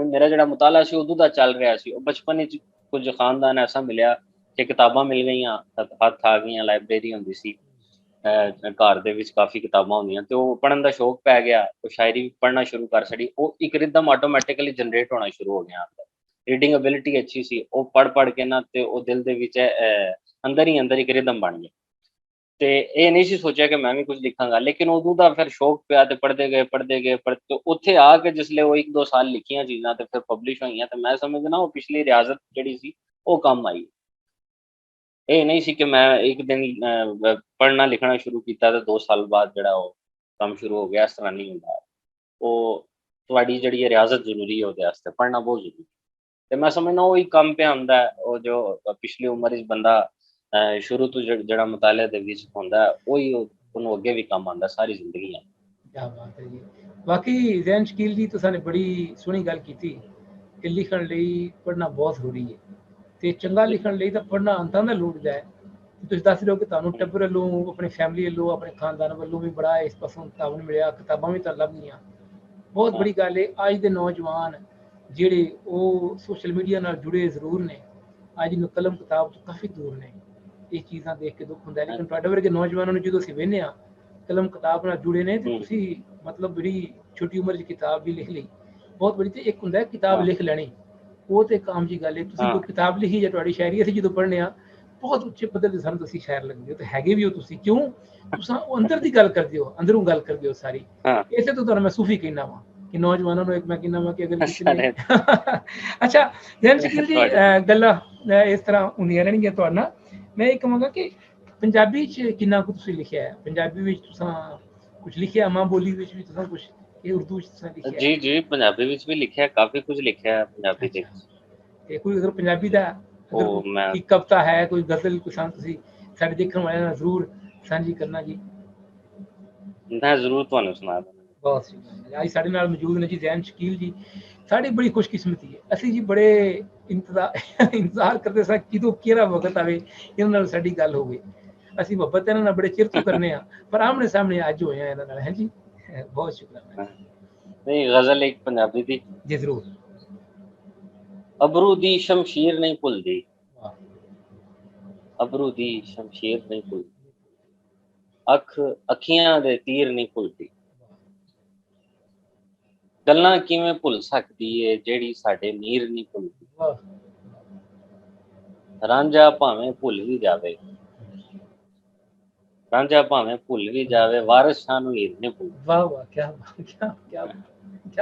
ਮੇਰਾ ਜਿਹੜਾ ਮੁਤਾਲਾ ਸੀ ਉਦੋਂ ਦਾ ਚੱਲ ਰਿਹਾ ਸੀ। ਉਹ ਬਚਪਨ ਵਿੱਚ ਕੁਝ ਖਾਨਦਾਨ ਐਸਾ ਮਿਲਿਆ ਕਿ ਕਿਤਾਬਾਂ ਮਿਲ ਗਈਆਂ, ਹੱਥ ਆ ਗਈਆਂ, ਲਾਇਬ੍ਰੇਰੀ ਹੁੰਦੀ ਸੀ ਘਰ ਦੇ ਵਿੱਚ, ਕਾਫੀ ਕਿਤਾਬਾਂ ਹੁੰਦੀਆਂ ਤੇ ਉਹ ਪੜ੍ਹਨ ਦਾ ਸ਼ੌਕ ਪੈ ਗਿਆ। ਉਹ ਸ਼ਾਇਰੀ ਪੜ੍ਹਨਾ ਸ਼ੁਰੂ ਕਰ ਛੱਡੀ। ਉਹ ਇੱਕ ਰਿਦਮ ਆਟੋਮੈਟਿਕਲੀ ਜਨਰੇਟ ਹੋਣਾ ਸ਼ੁਰੂ ਹੋ ਗਿਆ। ਰੀਡਿੰਗ ਐਬਿਲਿਟੀ ਅੱਛੀ ਸੀ, ਉਹ ਪੜ੍ਹ ਕੇ ਨਾ ਤੇ ਉਹ ਦਿਲ ਦੇ ਵਿੱਚ ਅੰਦਰ ਹੀ ਅੰਦਰ ਇੱਕ ਰਿਦਮ ਬਣ ਗਿਆ। ਤੇ ਇਹ ਨਹੀਂ ਸੀ ਸੋਚਿਆ ਕਿ ਮੈਂ ਵੀ ਕੁਝ ਲਿਖਾਂਗਾ। ਲੇਕਿਨ ਉਦੋਂ ਦਾ ਫਿਰ ਸ਼ੌਕ ਪਿਆ ਤੇ ਪੜ੍ਹਦੇ ਗਏ ਤੇ ਉੱਥੇ ਆ ਕੇ ਜਿਸਲੇ ਉਹ 1-2 ਸਾਲ ਲਿਖੀਆਂ ਚੀਜ਼ਾਂ ਤੇ ਫਿਰ ਪਬਲਿਸ਼ ਹੋਈਆਂ ਤੇ ਮੈਂ ਸਮਝਣਾ ਉਹ ਪਿਛਲੀ ਰਿਆਜ਼ਤ ਜਿਹੜੀ ਸੀ ਉਹ ਕੰਮ ਆਈ। ਇਹ ਨਹੀਂ ਸੀ ਕਿ ਮੈਂ ਇੱਕ ਦਿਨ ਪੜ੍ਹਨਾ ਲਿਖਣਾ ਸ਼ੁਰੂ ਕੀਤਾ ਤੇ 2 ਸਾਲ ਬਾਅਦ ਜਿਹੜਾ ਉਹ ਕੰਮ ਸ਼ੁਰੂ ਹੋ ਗਿਆ। ਇਸ ਤਰ੍ਹਾਂ ਨਹੀਂ ਹੁੰਦਾ। ਉਹ ਤੁਹਾਡੀ ਜਿਹੜੀ ਹੈ ਰਿਆਜ਼ਤ ਜ਼ਰੂਰੀ ਹੈ, ਉਹਦੇ ਵਾਸਤੇ ਪੜ੍ਹਨਾ ਬਹੁਤ ਜ਼ਰੂਰੀ। ਤੇ ਮੈਂ ਸਮਝਣਾ ਉਹ ਹੀ ਕੰਮ ਪਿਆ ਹੁੰਦਾ। ਉਹ ਜੋ ਪਿਛਲੀ ਉਮਰ ਵਿੱਚ ਬੰਦਾ ਸ਼ੁਰੂ ਤੋਂ ਜਿਹੜਾ ਮੁਤਾਲੇ ਦੇ ਵਿੱਚ ਹੁੰਦਾ, ਉਹੀ ਉਹਨੂੰ ਅੱਗੇ ਵੀ ਕੰਮ ਆਉਂਦਾ ਸਾਰੀ ਜ਼ਿੰਦਗੀ। ਕਿਆ ਬਾਤ ਹੈ ਜੀ। ਬਾਕੀ ਜ਼ੈਨ ਸ਼ਕੀਲ ਜੀ, ਤੁਸੀਂ ਨੇ ਬੜੀ ਸੋਹਣੀ ਗੱਲ ਕੀਤੀ ਕਿ ਲਿਖਣ ਲਈ ਪੜ੍ਹਨਾ ਬਹੁਤ ਜ਼ਰੂਰੀ ਹੈ ਤੇ ਚੰਗਾ ਲਿਖਣ ਲਈ ਤਾਂ ਪੜ੍ਹਨਾ ਅੰਤਾਂ ਦਾ ਲੋੜਦਾ ਹੈ। ਤੁਸੀਂ ਦੱਸ ਰਹੇ ਹੋ ਕਿ ਤੁਹਾਨੂੰ ਟੱਬਰ ਵੱਲੋਂ, ਆਪਣੀ ਫੈਮਿਲੀ ਵੱਲੋਂ, ਆਪਣੇ ਖਾਨਦਾਨ ਵੱਲੋਂ ਵੀ ਬੜਾ ਇਸ ਪਾਸੋਂ ਤਾਵਨ ਮਿਲਿਆ, ਕਿਤਾਬਾਂ ਵੀ ਤਾਂ ਲੱਭ ਗਈਆਂ। ਬਹੁਤ ਬੜੀ ਗੱਲ ਹੈ। ਅੱਜ ਦੇ ਨੌਜਵਾਨ ਜਿਹੜੇ ਉਹ ਸੋਸ਼ਲ ਮੀਡੀਆ ਨਾਲ ਜੁੜੇ ਜ਼ਰੂਰ ਨੇ, ਅੱਜ ਨੂੰ ਕਲਮ ਕਿਤਾਬ ਤੋਂ ਕਾਫੀ ਦੂਰ ਨੇ। ਇਹ ਚੀਜ਼ਾਂ ਦੇਖ ਕੇ ਦੁੱਖ ਹੁੰਦਾ। ਲੇਕਿਨ ਤੁਹਾਡੇ ਵਰਗੇ ਨੌਜਵਾਨਾਂ ਨੂੰ ਜਦੋਂ ਅਸੀਂ ਵੇਖਦੇ ਹਾਂ ਕਲਮ ਕਿਤਾਬ ਨਾਲ ਜੁੜੇ ਨੇ ਤੇ ਤੁਸੀਂ ਮਤਲਬ ਬੜੀ ਛੋਟੀ ਉਮਰ 'ਚ ਕਿਤਾਬ ਵੀ ਲਿਖ ਲਈ, ਬਹੁਤ ਬੜੀ। ਤੇ ਇੱਕ ਹੁੰਦਾ ਕਿਤਾਬ ਲਿਖ ਲੈਣੀ, ਉਹ ਤੇ ਇੱਕ ਆਮ ਜੀ ਗੱਲ ਹੈ। ਤੁਸੀਂ ਕੋਈ ਕਿਤਾਬ ਲਿਖੀ ਜਾਂ ਤੁਹਾਡੀ ਸ਼ਾਇਰੀ ਅਸੀਂ ਜਦੋਂ ਪੜ੍ਹਨੇ ਆ, ਬਹੁਤ ਉੱਚੇ ਪੱਧਰ ਦੇ ਸਾਨੂੰ ਤੁਸੀਂ ਸ਼ਾਇਰ ਲੱਗਦੇ ਹੋ ਤੇ ਹੈਗੇ ਵੀ ਹੋ ਤੁਸੀਂ। ਕਿਉਂ? ਤੁਸੀਂ ਉਹ ਅੰਦਰ ਦੀ ਗੱਲ ਕਰਦੇ ਹੋ, ਅੰਦਰੋਂ ਗੱਲ ਕਰਦੇ ਹੋ ਸਾਰੀ। ਇਸੇ ਤੋਂ ਤੁਹਾਨੂੰ ਮੈਂ ਸੂਫੀ ਕਹਿੰਦਾ ਵਾਂ ਕਿ ਨੌਜਵਾਨਾਂ ਨੂੰ ਇੱਕ ਮੈਂ ਕਹਿੰਦਾ ਵਾਂ ਕਿ ਅਗਰ ਅੱਛਾ ਜ਼ੈਨ ਸ਼ਕੀਲ ਜੀ, ਗੱਲਾਂ ਇਸ ਤਰ੍ਹਾਂ ਹੁੰਦੀਆਂ ਰਹਿਣਗੀਆਂ ਤੁਹਾਡੇ ਨਾਲ। ਮੈਂ ਇਹ ਕਹਾਂਗਾ ਕਿ ਪੰਜਾਬੀ 'ਚ ਕਿੰਨਾ ਕੁ ਤੁਸੀਂ ਲਿਖਿਆ ਹੈ? ਪੰਜਾਬੀ ਵਿੱਚ ਤੁਸੀਂ ਕੁਝ ਲਿਖਿਆ? ਮਾਂ ਬੋਲੀ ਵਿੱਚ ਵੀ ਤੁਸੀਂ ਕੁਝ, ਇਹ ਉਰਦੂ 'ਚ ਤੁਸੀਂ ਲਿਖਿਆ? ਜੀ ਪੰਜਾਬੀ ਵਿੱਚ ਵੀ ਲਿਖਿਆ, ਕਾਫੀ ਕੁਝ ਲਿਖਿਆ ਪੰਜਾਬੀ ਦੇ ਵਿੱਚ। ਤੇ ਕੋਈ ਅਗਰ ਪੰਜਾਬੀ ਦਾ ਕੋਈ ਕਵਿਤਾ ਹੈ, ਕੋਈ ਗਜ਼ਲ, ਕੋਈ ਤੁਸੀਂ ਸਾਡੇ ਦੇਖਣ ਵਾਲਿਆਂ ਨਾਲ ਜ਼ਰੂਰ ਸਾਂਝੀ ਕਰਨਾ ਜੀ। ਮੈਂ ਜ਼ਰੂਰ ਤੁਹਾਨੂੰ ਸੁਣਾ ਦਾਂ। ਬਹੁਤ ਸ਼ੁਕਰੀਆ। ਅੱਜ ਸਾਡੇ ਨਾਲ ਮੌਜੂਦ ਨੇ ਜੀ ਜ਼ੈਨ ਸ਼ਕੀਲ ਜੀ। ਸਾਡੀ ਬੜੀ ਖੁਸ਼ਕਿਸਮਤੀ ਹੈ, ਅਸੀਂ ਜੀ ਬੜੇ ਇੰਤਜ਼ਾਰ ਕਰਦੇ ਸਾਂ ਕਿਦੋਂ ਕਿਹੜਾ ਵਕਤ ਆਵੇ ਇਹਨਾਂ ਨਾਲ ਸਾਡੀ ਗੱਲ ਹੋਵੇ। ਅਸੀਂ ਮੁਹੱਬਤ ਇਹਨਾਂ ਨਾਲ ਬੜੇ ਚਿਰ ਤੋਂ ਕਰਨੇ ਆ, ਪਰ ਆਮਣੇ ਸਾਹਮਣੇ ਅੱਜ ਹੋਏ ਆ ਇਹਨਾਂ ਨਾਲ। ਹੈ ਜੀ, ਬਹੁਤ ਸ਼ੁਕਰੀਆ। ਨਹੀਂ, ਗਜ਼ਲ ਇੱਕ ਪੰਜਾਬੀ ਦੀ ਜੀ ਜ਼ਰੂਰ। ਅਬਰੂ ਦੀ ਸ਼ਮਸ਼ੀਰ ਨਹੀਂ ਭੁੱਲਦੀ, ਅਬਰੂ ਦੀ ਸ਼ਮਸ਼ੀਰ ਨਹੀਂ ਭੁੱਲਦੀ, ਅੱਖੀਆਂ ਦੇ ਤੀਰ ਨਹੀਂ ਭੁੱਲਦੀ, ਗੱਲਾਂ ਕਿਵੇਂ ਭੁੱਲ ਸਕਦੀ ਏ ਜਿਹੜੀ ਸਾਡੇ ਨੀਰ ਨਹੀਂ ਭੁੱਲਦੀ। ਰਾਂਝਾ ਭਾਵੇਂ ਭੁੱਲ ਵੀ ਜਾਵੇ, ਰਾਂਝਾ ਭਾਵੇਂ ਭੁੱਲ ਵੀ ਜਾਵੇ, ਵਾਰਿਸ ਸ਼ਾਹ ਨੂੰ ਹੀਰ ਨਹੀਂ ਭੁੱਲਦੀ। ਵਾਹ ਵਾਹ, ਕਿਆ ਬਾਤ, ਕਿਆ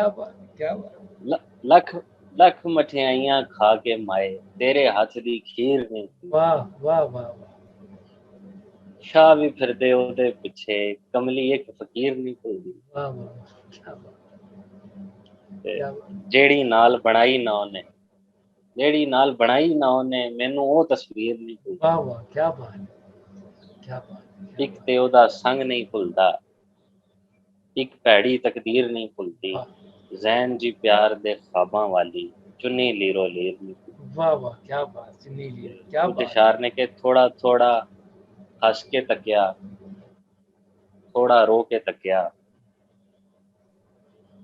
ਬਾਤ, ਕਿਆ ਬਾਤ। ਲੱਖ ਮਠਿਆਈਆਂ ਖਾ ਕੇ ਮਾਏ, ਤੇਰੇ ਹੱਥ ਦੀ ਖੀਰ ਨਹੀਂ। ਵਾਹ ਵਾਹ ਵਾਹ। ਸ਼ਾਹ ਵੀ ਫਿਰਦੇ ਉਹਦੇ ਪਿੱਛੇ, ਕਮਲੀ ਇੱਕ ਫਕੀਰ ਨਹੀਂ ਭੁੱਲਦੀ। ਵਾਹ ਵਾਹ, ਕਿਆ ਬਾਤ। ਜਿਹੜੀ ਨਾਲ ਬਣਾਈ ਨਾ ਉਹਨੇ, ਜਿਹੜੀ ਨਾਲ ਬਣਾਈ ਨਾ ਉਹਨੇ, ਮੈਨੂੰ ਉਹ ਤਸਵੀਰ ਨਹੀਂ ਭੁੱਲਦੀ। ਵਾਹ ਵਾਹ, ਕਿਆ ਬਾਤ, ਕਿਆ ਬਾਤ। ਇੱਕ ਤੇ ਉਹਦਾ ਸੰਗ ਨਹੀਂ ਭੁੱਲਦਾ, ਇੱਕ ਭੈੜੀ ਤਕਦੀਰ ਨਹੀਂ ਭੁੱਲਦੀ। ਜ਼ੈਨ ਜੀ ਪਿਆਰ ਦੇ ਖਾਬਾਂ ਵਾਲੀ, ਚੁੰਨੀ ਲੀਰੋ ਲੀਰ ਨਹੀਂ ਭੁੱਲਦੀ। ਵਾਹ ਵਾਹ, ਕਿਆ ਬਾਤ, ਚੁੰਨੀ ਲੀਰ, ਕਿਆ ਬਾਤ। ਸ਼ਾਰ ਨੇ ਕਿ ਥੋੜਾ ਥੋੜਾ ਹੱਸ ਕੇ ਤੱਕਿਆ, थोड़ा रो के तकिया,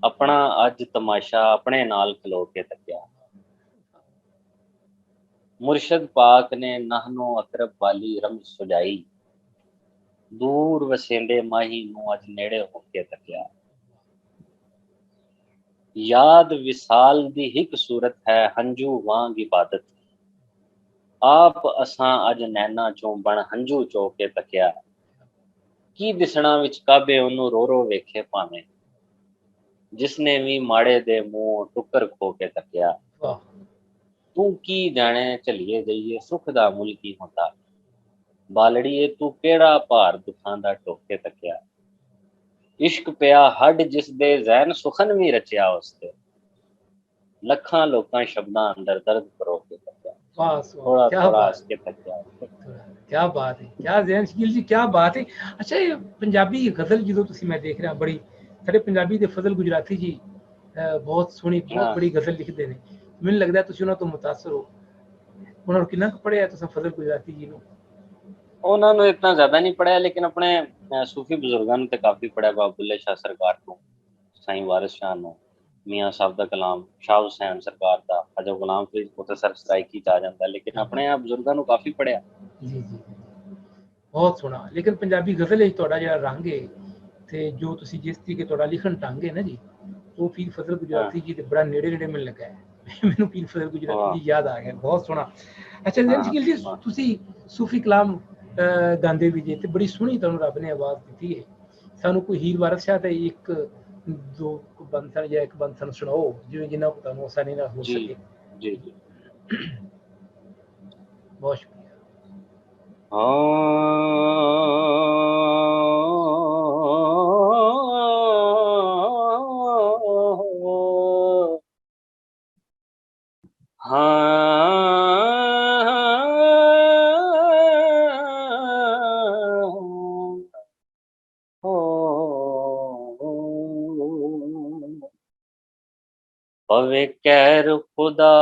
अपना अज तमाशा अपने नाल खलो के तकिया। मुर्शद पाक ने नाहनो अकरब वाली रमज सुझाई, दूर वसेंदे माही नूं अज नेड़े होके तकिया। याद विसाल दी हिक सूरत है हंजू वांग इबादत, आप असां अज नैना चों बण हंजू चो के तकिया। की दिसना विच काबे ओनू रो रो वेखे भावें, जिसने भी माड़े दे मुंह टुकर खो के तकिया। वाह तू की जाने चलिए जाइए सुख दा मुल की होंदा, बालड़िए तू केड़ा भार दुखां दा टोके तकिया। इश्क पिया हड जिस दे जैन सुखन भी रचिया उसते, लखां लोकां शब्दां अंदर दर्द करो के तकिया। वाह थोड़ा क्या थोड़ा बात, हंस के तकिया। क्या बात है, क्या जैन शकील जी क्या बात है। अच्छा ये पंजाबी गजल जो तुसी मैं देख रहा बड़ी सारे पंजाबी दे फजल गुजराती जी बहुत सोहनी बहुत हाँ, बड़ी गजल लिखते हैं। मैनूं लगदा है तुसी उन्हां तो मुतासर हो। उन्होंने कितना कुछ पढ़िया तुसां फजल गुजराती जी नूं? उन्होंने इतना ज्यादा नहीं पढ़ाया, लेकिन अपने सूफी बुजुर्गों ने काफी पढ़ाया। बाबा बुल्ले शाह सरकार को, साईं वारिस शाह नो, मियाँ साहब दा कलाम, शाह हुसैन सरकार दा, ख्वाजा गुलाम फरीद मुख्तसर सराइकी च आ जाता है, लेकिन क्या अपने बात, बुजुर्गों को काफी पढ़िया। जी जी बहुत सोहना। लेकिन पंजाबी गजल ਵਿੱਚ ਤੁਹਾਡਾ ਜਿਹੜਾ ਰੰਗ ਹੈ ਤੇ ਜੋ ਤੁਸੀਂ ਜਿਸ ਤਰੀਕੇ ਤੁਹਾਡਾ ਲਿਖਣ ਢੰਗ ਹੈ ਨਾ ਜੀ, ਉਹ ਪੀਰ ਫਜ਼ਲ हाँ, ਗੁਜਰਾਤੀ ਜੀ ਦੇ ਬੜਾ ਨੇੜੇ ਨੇੜੇ ਮੈਨੂੰ ਲੱਗਾ ਹੈ। ਮੈਨੂੰ ਪੀਰ ਫਜ਼ਲ ਗੁਜਰਾਤੀ वाह, ਜੀ ਯਾਦ ਆ ਗਿਆ, ਬਹੁਤ ਸੋਹਣਾ। ਅੱਛਾ ਜੈਨ हाँ, ਸ਼ਕੀਲ ਜੀ, वाह। ਤੁਸੀਂ ਸੂਫੀ ਕਲਾਮ ਗਾਉਂਦੇ ਵੀ ਜੇ ਤੇ ਬੜੀ ਸੋਹਣੀ ਤੁਹਾਨੂੰ ਰੱਬ ਨੇ ਆਵਾਜ਼ ਦਿੱਤੀ ਹੈ। ਸਾਨੂੰ ਕੋਈ ਹੀਰ ਵਾਰਿਸ ਸ਼ਾਹ ਦਾ ਇੱਕ ਦੋ ਬੰਦ ਜਾਂ ਇੱਕ ਬੰਦ ਸਾਨੂੰ ਸੁਣਾਓ, ਜਿਵੇਂ ਜਿੰਨਾ ਕੁ ਤੁਹਾਨੂੰ ਆਸਾਨੀ ਨਾਲ ਹੋ जी ਸਕੇ। जी जी। ਬਹੁਤ ਸ਼ੁਕਰੀਆ। पवे कैर खुदा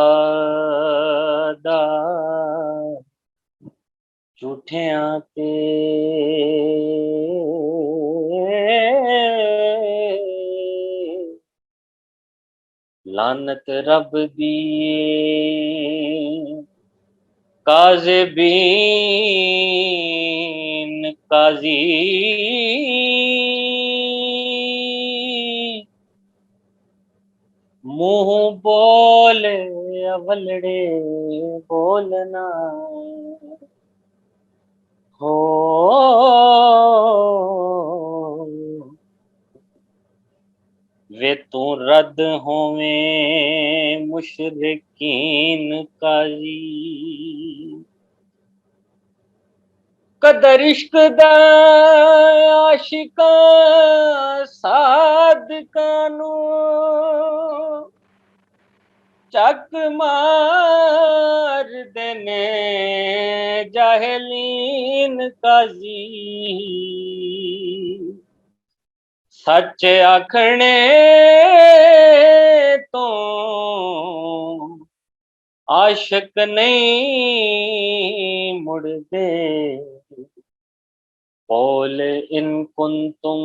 दा झूठियां ते, लानत रब दी काज़िबीन काज़ी, मुंह बोले अवलड़े बोलना हो, वे तू रद होवें मुशरिकीन काजी। कदर इश्क दा आशिका सादकानू चक मार देने जाहलीन काजी। सच आखने तो आशिक नहीं मुड़दे, कौल इन कुंतुम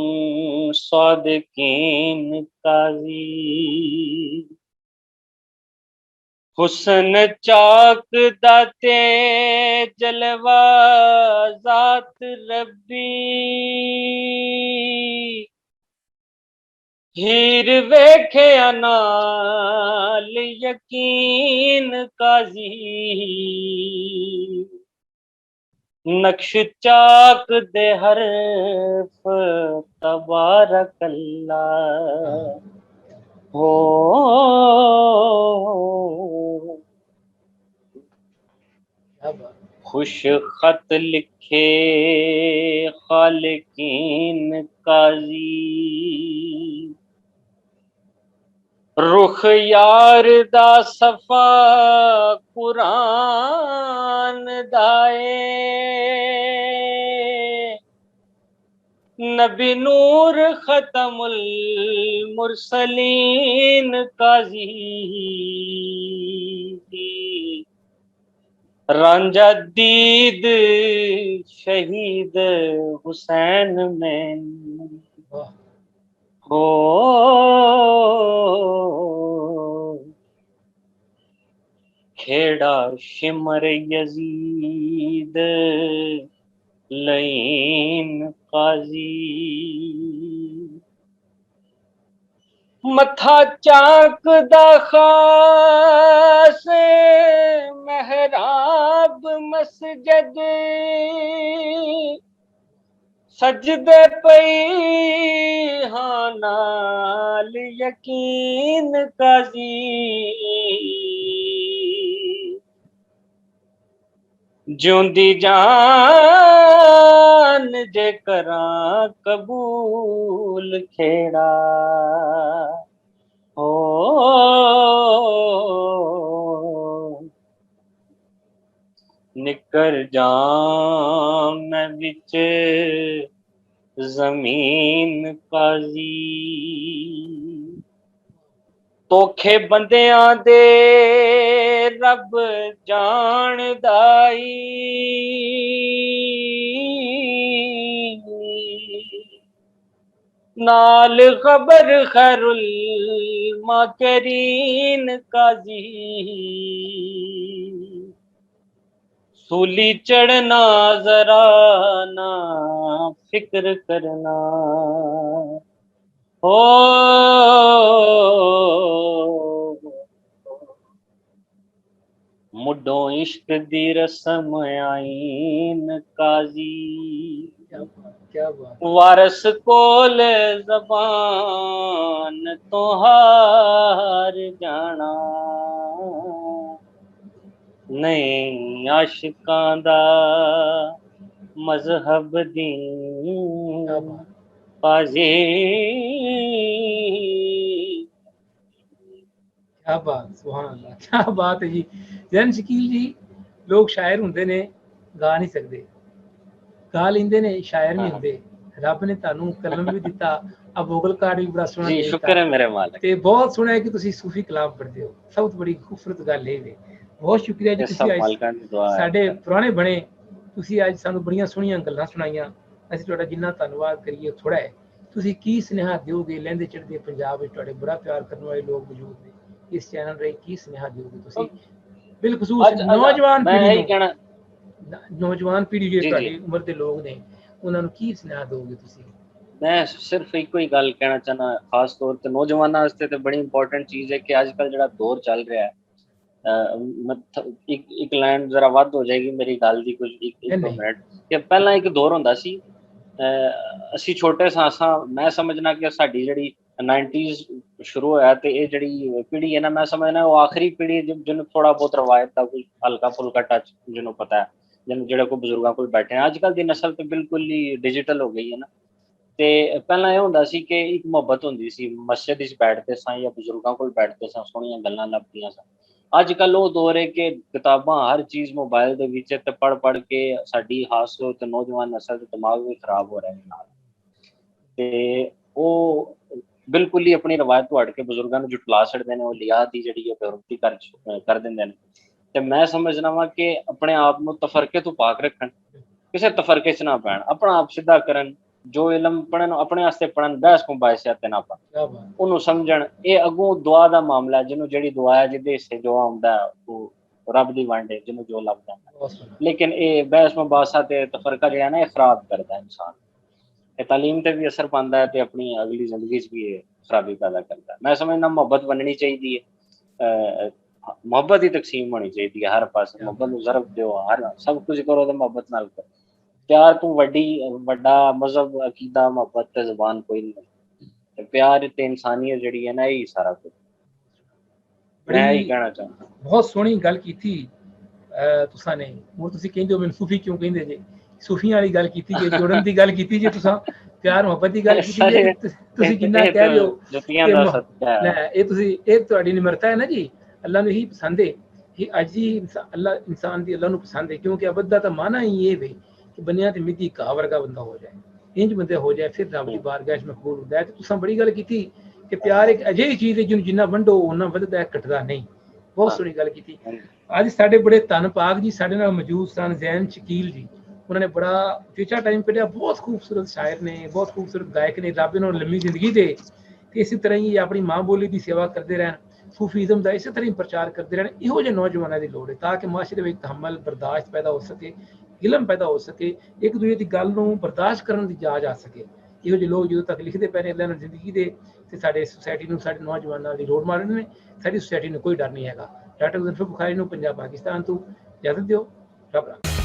सादिकीन काजी। हुस्न चाक दाते जलवा जात रब्बी, हीर वेखे नाल यकीन काजी। नक्श चाक दे हरफ तबारकल्लाह हो, क्या बात, खुश खत लिखे खालिकीन काजी। रुख यार दा सफा कुरान दाए, नबी नूर खतमुल मुरसलीन काजी। रांझा दीद शहीद हुसैन में वाह हो, खेड़ा शिमर यजीद लईन काजी, मथा चाक दा खास महराब मस्जिद, सजदे पई हाँ नाल यकीन काजी, जिउंदी जान जे करां कबूल खेड़ा हो, निकर जाम मैं विच जमीन काजी, धोखे बंदियां दे रब जानदाई, नाल खबर खैरुल माकरीन काजी, सूली चढ़ना जरा ना फिक्र करना हो, मुडो इश्क दी रस्म आईन काजी, क्या बात वारस कोल जबान तो हार जाना, नहीं आशिकां दा मजहब क्या दीन बात काजी, क्या बात सुभान अल्लाह क्या बात है जी जैन शकील जी लोग शायर ਹੁੰਦੇ ਨੇ ਗਾ ਨਹੀਂ ਸਕਦੇ ਗਾ ਲੈਂਦੇ ਨੇ ਸ਼ਾਇਰ ਨਹੀਂ ਹੁੰਦੇ ਰੱਬ ਨੇ ਤੁਹਾਨੂੰ ਕਲਮ ਵੀ ਦਿੱਤਾ ਆ ਵੋਕਲ ਕਾਰਡ ਵੀ ਬੜਾ ਸੋਹਣਾ जी ਦੇ शुक्र ਦਿੱਤਾ है मेरे मालिक, ਤੇ ਬਹੁਤ ਸੋਹਣਾ ਹੈ ਕਿ ਤੁਸੀਂ ਸੂਫੀ ਕਲਾਮ ਪੜ੍ਹਦੇ ਹੋ ਸਭ ਤੋਂ ਬੜੀ ਖੂਬਸੂਰਤ ਗੱਲ ਇਹ ਵੇ ਬਹੁਤ ਸ਼ੁਕਰੀਆ ਜੀ ये ਤੁਸੀਂ सब ਅੱਜ मालिकां दी दुआ है। ਸਾਡੇ ਪੁਰਾਣੇ ਬਣੇ ਤੁਸੀਂ ਅੱਜ ਸਾਨੂੰ ਬੜੀਆਂ ਸੋਹਣੀਆਂ ਗੱਲਾਂ ਸੁਣਾਈਆਂ ਅਸੀਂ ਤੁਹਾਡਾ ਜਿੰਨਾ ਧੰਨਵਾਦ ਕਰੀਏ ਥੋੜਾ ਹੈ ਤੁਸੀਂ ਕੀ ਸੁਨੇਹਾ ਦਿਓਗੇ ਲਹਿੰਦੇ ਚੜ੍ਹਦੇ ਪੰਜਾਬ ਵਿੱਚ ਤੁਹਾਡੇ ਬੜਾ ਪਿਆਰ ਕਰਨ ਵਾਲੇ ਲੋਕ ਮੌਜੂਦ ਨੇ ਇਸ ਚੈਨਲ ਰਾਹੀਂ ਕੀ ਸੁਨੇਹਾ ਦਿਓਗੇ ਤੁਸੀਂ ਬਿਲਖਸੂਸ ਨੌਜਵਾਨ मैं ਪੀੜ੍ਹੀ यही ਨੂੰ कहना ਨੌਜਵਾਨ ਪੀੜ੍ਹੀ ਜਿਹੜੀ जी जी, ਤੁਹਾਡੀ ਉਮਰ ਦੇ ਲੋਕ ਨੇ ਉਹਨਾਂ ਨੂੰ ਕੀ ਸੁਨੇਹਾ ਦਿਓਗੇ ਤੁਸੀਂ मैं सिर्फ एक ही गल कहना चाहना खास तौर ते नौजवानों वास्ते ते बड़ी इंपॉर्टेंट चीज है कि आजकल जड़ा दौर चल रहा है, एक लाइन जरा वध हो जाएगी मेरी गल दी कुछ एक दो नहीं मिनट कि पहला एक दौर हुंदा सी ਅਸੀਂ ਛੋਟੇ ਸਾਂ मैं समझना कि साडी ਜਿਹੜੀ 90s शुरू होया ते ये ਜਿਹੜੀ पीढ़ी है ना मैं समझना वो आखिरी पीढ़ी जिन्होंने थोड़ा बहुत रवायत का कोई हल्का फुल्का टच जिन्होंने पता है जिन्होंने जेड़े कोई बजुर्गों को बैठे हैं अजकल दी नस्ल तो बिल्कुल ही डिजिटल हो गई है ना ਤੇ ਪਹਿਲਾਂ ਇਹ ਹੁੰਦਾ ਸੀ ਕਿ ਇੱਕ ਮੁਹੱਬਤ ਹੁੰਦੀ ਸੀ ਮਸਜਿਦ ਵਿੱਚ ਬੈਠਦੇ ਸਾਂ ਜਾਂ ਬਜ਼ੁਰਗਾਂ ਕੋਲ ਬੈਠਦੇ ਸਾਂ ਸੋਹਣੀਆਂ ਗੱਲਾਂ ਲੱਭਦੀਆਂ ਸਾਂ ਅੱਜ ਕੱਲ ਉਹ ਦੌਰ ਹੈ ਕਿ ਕਿਤਾਬਾਂ ਹਰ ਚੀਜ਼ ਮੋਬਾਈਲ ਦੇ ਵਿੱਚ ਤੇ ਪੜ੍ਹ ਕੇ ਸਾਡੀ ਖਾਸ ਤੌਰ ਤੇ ਨੌਜਵਾਨ ਨਸਲ ਦਾ ਦਿਮਾਗ ਵੀ ਖਰਾਬ ਹੋ ਰਿਹਾ ਹੈ ਨਾਲ ਤੇ ਉਹ ਬਿਲਕੁਲ ਹੀ ਆਪਣੀ ਰਵਾਇਤ ਤੋਂ ਹਟ ਕੇ ਬਜ਼ੁਰਗਾਂ ਨੂੰ ਜੁਟਲਾ ਛੱਡਦੇ ਨੇ ਉਹ ਲਿਆ ਦੀ ਜਿਹੜੀ ਹੈ ਬੇਰੁਖੀ ਕਰ ਦਿੰਦੇ ਨੇ ਤੇ ਮੈਂ ਸਮਝਣਾ ਵਾ ਕਿ ਆਪਣੇ ਆਪ ਨੂੰ ਤਫਰਕੇ ਤੋਂ ਪਾਕ ਰੱਖਣ ਕਿਸੇ ਤਫਰਕੇ 'ਚ ਨਾ ਪੈਣ ਆਪਣਾ ਆਪ ਸਿੱਧਾ ਕਰਨ जो इलम पढ़न अपने वास्ते पढ़न बहस को बायसियत ना पान उन्होंने समझण ये अगों दुआ का मामला है जिन्हों जिहड़ी दुआ है जिहदे हिस्से जो आउंदा वो रब दी वंड है जिन्हों जो लभदा लेकिन ये बहस मुबासा ते तफरका जिहड़ा ना ये खराब करदा इंसान ये तालीम ते भी असर पांदा है ते अपनी अगली जिंदगी च भी ये खराबी पैदा करदा मैं समझना मोहब्बत बननी चाहिए मोहब्बत ही तकसीम होनी चाहिए हर पास मोहब्बत नूं ज़रब दिओ हर सब कुछ करो तो मोहब्बत नाल करो प्यार तो वड्डा मजहब अकीदा मोहब्बत ते ज़बान कोई नहीं प्यार ते इंसानियत जिहड़ी है ना यही सारा कुछ मैं यही कहना चाहता बहुत सोहनी गल कीती तुसां ने हुण तुसीं कहंदे हो मैनूं सूफी क्यों कहंदे जे सूफियां वाली गल कीती जे जुड़न दी गल कीती जे तुसां प्यार मोहब्बत दी गल कीती जे तुसीं जिन्ना कह रहे हो जुतियां दा सदका है ये तुसीं ये तुहाडी निमरता है ना जी अल्लाह नूं ही पसंद है कि अज ही अल्लाह इंसान दी अल्लाह नूं पसंद है क्योंकि अबद दा माना ही ये वे कि बनिया ते मिट्टी घा वर्गा बंदा हो जाए इंज बंदे हो जाए फिर रब दी बारगाह च मकबूल होंदा है तुसां बड़ी गल कीती कि प्यार एक अजिही चीज़ है जिन्हों जिन्ना वंडो उन्ना वधदा है घटदा नहीं बहुत सोहनी गल कीती ਅੱਜ ਸਾਡੇ ਬੜੇ ਧੰਨ ਭਾਗ ਜੀ ਸਾਡੇ ਨਾਲ ਮੌਜੂਦ ਸਨ ਜ਼ੈਨ ਸ਼ਕੀਲ ਜੀ। ਉਹਨਾਂ ਨੇ ਬੜਾ ਉਚੇਚਾ ਟਾਈਮ ਕੱਢਿਆ, ਬਹੁਤ ਖੂਬਸੂਰਤ ਸ਼ਾਇਰ ਨੇ, ਬਹੁਤ ਖੂਬਸੂਰਤ ਗਾਇਕ ਨੇ। ਰੱਬ ਇਹਨਾਂ ਨੂੰ ਲੰਮੀ ਜ਼ਿੰਦਗੀ ਦੇ ਤੇ ਇਸੇ ਤਰ੍ਹਾਂ ਹੀ ਆਪਣੀ ਮਾਂ ਬੋਲੀ ਦੀ ਸੇਵਾ ਕਰਦੇ ਰਹਿਣ, ਸੂਫੀਜ਼ਮ ਦਾ ਇਸੇ ਤਰ੍ਹਾਂ ਹੀ ਪ੍ਰਚਾਰ ਕਰਦੇ ਰਹਿਣ। ਇਹੋ ਜਿਹੇ ਨੌਜਵਾਨਾਂ ਦੀ ਲੋੜ ਹੈ ਤਾਂ ਕਿ ਮਾਸ਼ਰੇ ਵਿੱਚ ਤਹਮਲ, ਬਰਦਾਸ਼ਤ ਪੈਦਾ ਹੋ ਸਕੇ, ਇਲਮ ਪੈਦਾ ਹੋ ਸਕੇ, ਇੱਕ ਦੂਜੇ ਦੀ ਗੱਲ ਨੂੰ ਬਰਦਾਸ਼ਤ ਕਰਨ ਦੀ ਜਾਚ ਆ ਸਕੇ। ਇਹੋ ਜਿਹੇ ਲੋਕ ਜਦੋਂ ਤੱਕ ਲਿਖਦੇ ਪਏ ਨੇ ਅੱਲਾਹ ਨਾਲ ਜ਼ਿੰਦਗੀ ਦੇ ਤੇ ਸਾਡੇ ਸੁਸਾਇਟੀ ਨੂੰ, ਸਾਡੇ ਨੌਜਵਾਨਾਂ ਦੀ ਰੋਲ ਮਾਡਲ ਨੇ। ਸਾਡੀ ਸੁਸਾਇਟੀ ਨੂੰ ਕੋਈ ਡਰ ਨਹੀਂ ਹੈਗਾ। ਡਾਕਟਰ ਜ਼ੁਲਫਰ ਬੁਖਾਰੀ ਨੂੰ ਪੰਜਾਬ ਪਾਕਿਸਤਾਨ ਤੋਂ ਇਜਾਜ਼ਤ ਦਿਓ। ਰੱਬ ਰਾਖਾ।